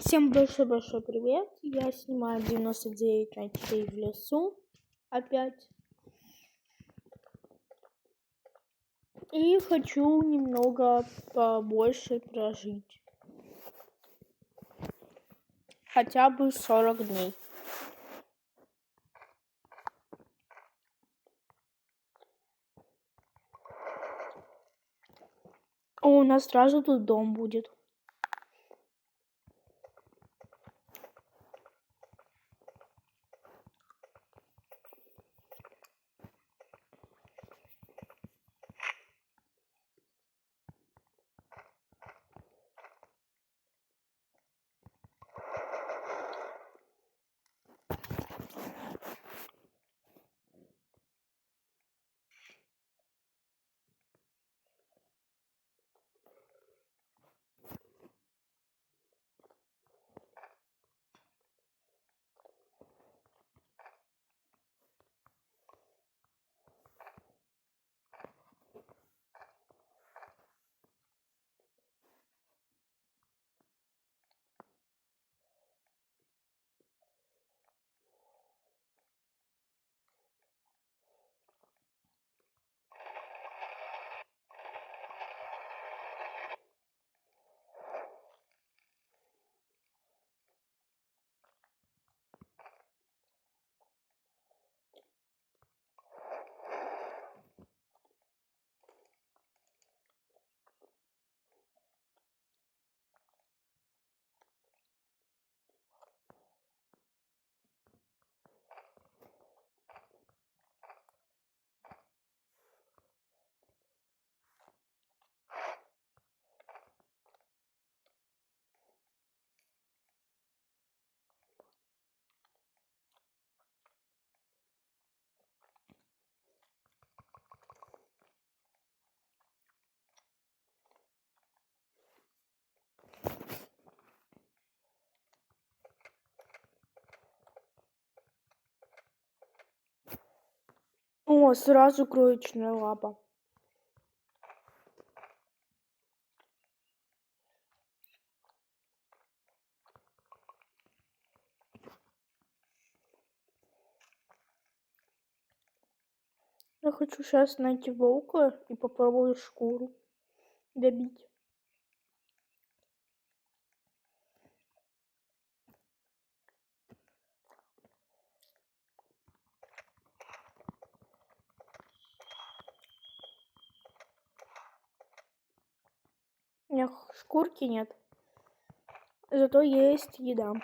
Всем большой-большой привет. Я снимаю 99 ночей в лесу опять. И хочу немного побольше прожить. Хотя бы 40 дней. О, у нас сразу тут дом будет. О, сразу кроечная лапа. Я хочу сейчас найти волка и попробую шкуру добить. У меня шкурки нет. Зато есть еда.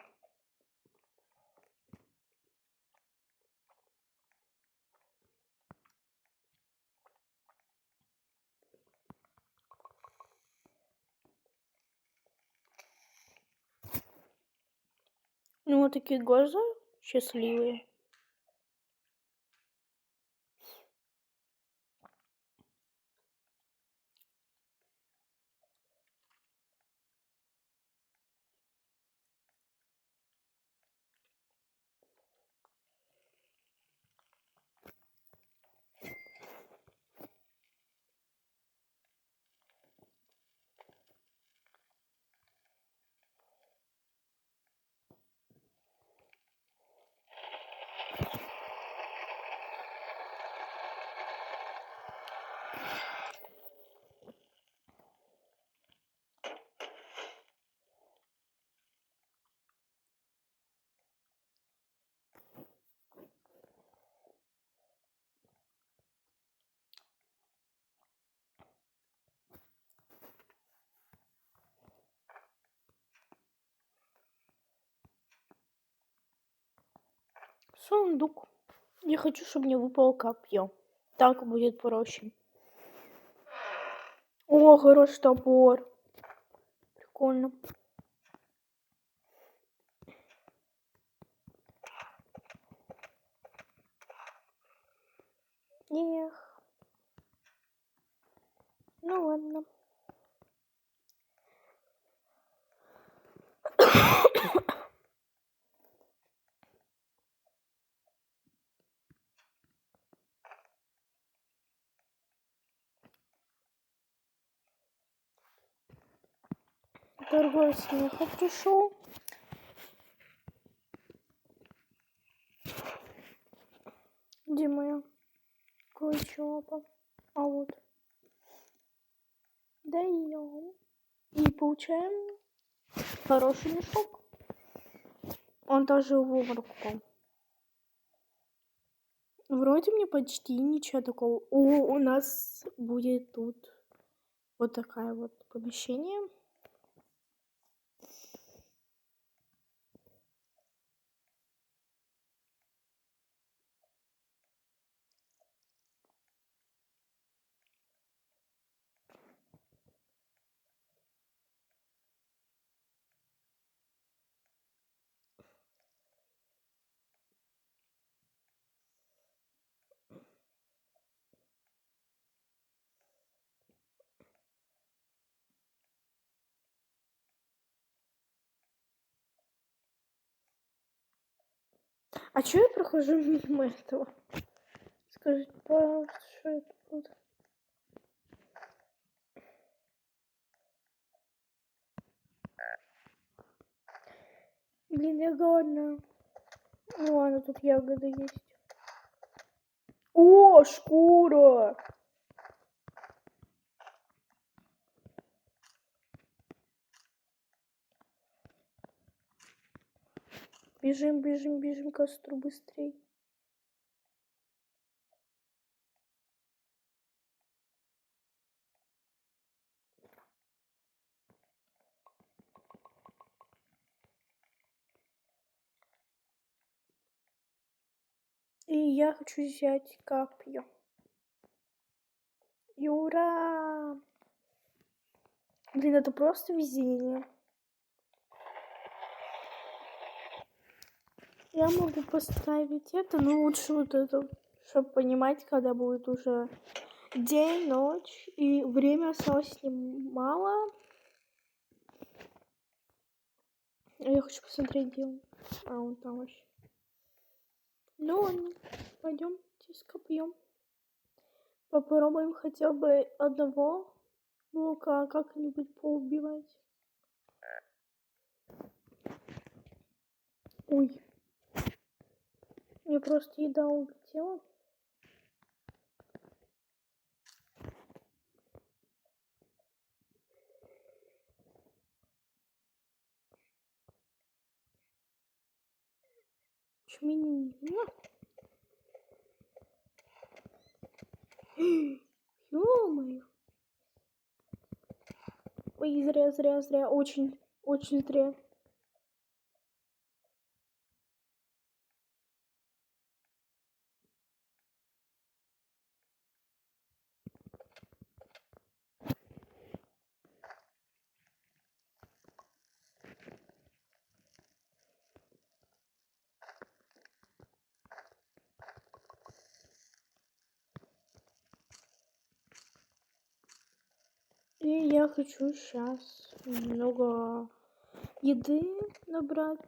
Ну вот такие глаза счастливые. Сундук. Я хочу, чтобы мне выпало копье. Так будет проще. О, хороший топор. Прикольно. Эх. Ну ладно. Торговец смеха пришел. Где моя клычопа? А вот. Даем. И получаем хороший мешок. Он тоже в обморок упал. Вроде мне почти ничего такого. О, у нас будет тут вот такое вот помещение. А чё я прохожу мимо этого? Скажите, пожалуйста, что это тут? Блин, я голодная. Ну ладно, тут ягоды есть. О, шкура! Бежим, бежим, бежим к костру быстрей. И я хочу взять копье. И ура! Блин, это просто везение. Я могу поставить это, но лучше вот это, чтобы понимать, когда будет уже день, ночь, и время осталось немало. Я хочу посмотреть, где он. А, он там вообще. Ну ладно, пойдемте с копьем. Попробуем хотя бы одного волка как-нибудь поубивать. Ой. Мне просто еда улетела. Чмини. Ё-моё. Ой, зря. Очень зря. И я хочу сейчас много еды набрать.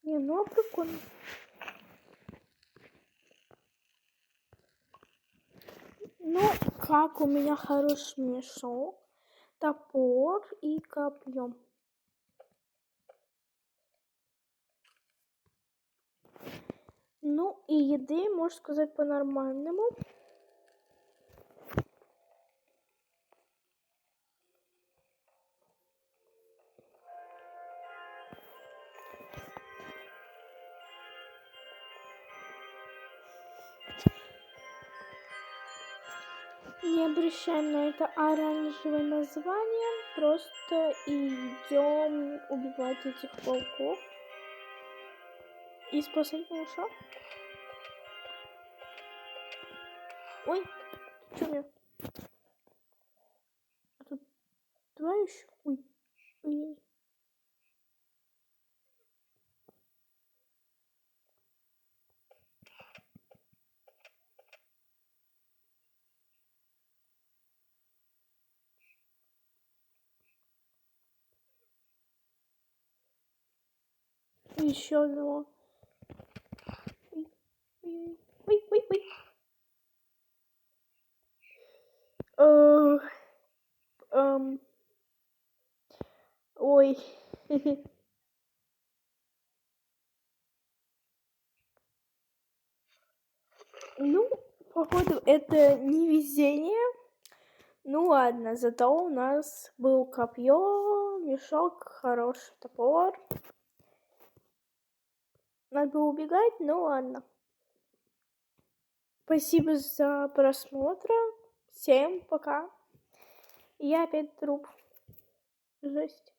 Не, ну прикольно. Ну, как у меня хороший мешок, топор и копье. Ну, и еды, можно сказать, по-нормальному. Не обращаем на это оранжевое название. Просто идем убивать этих волков. И спасать малыша. Ой, что мне? А тут два еще? Ой. Еще одного. Ой. Ой. Ну, походу, это не везение. Ну ладно, зато у нас был копье, мешок, хороший топор. Надо было убегать, ну ладно. Спасибо за просмотр. Всем пока. Я опять труп. Жесть.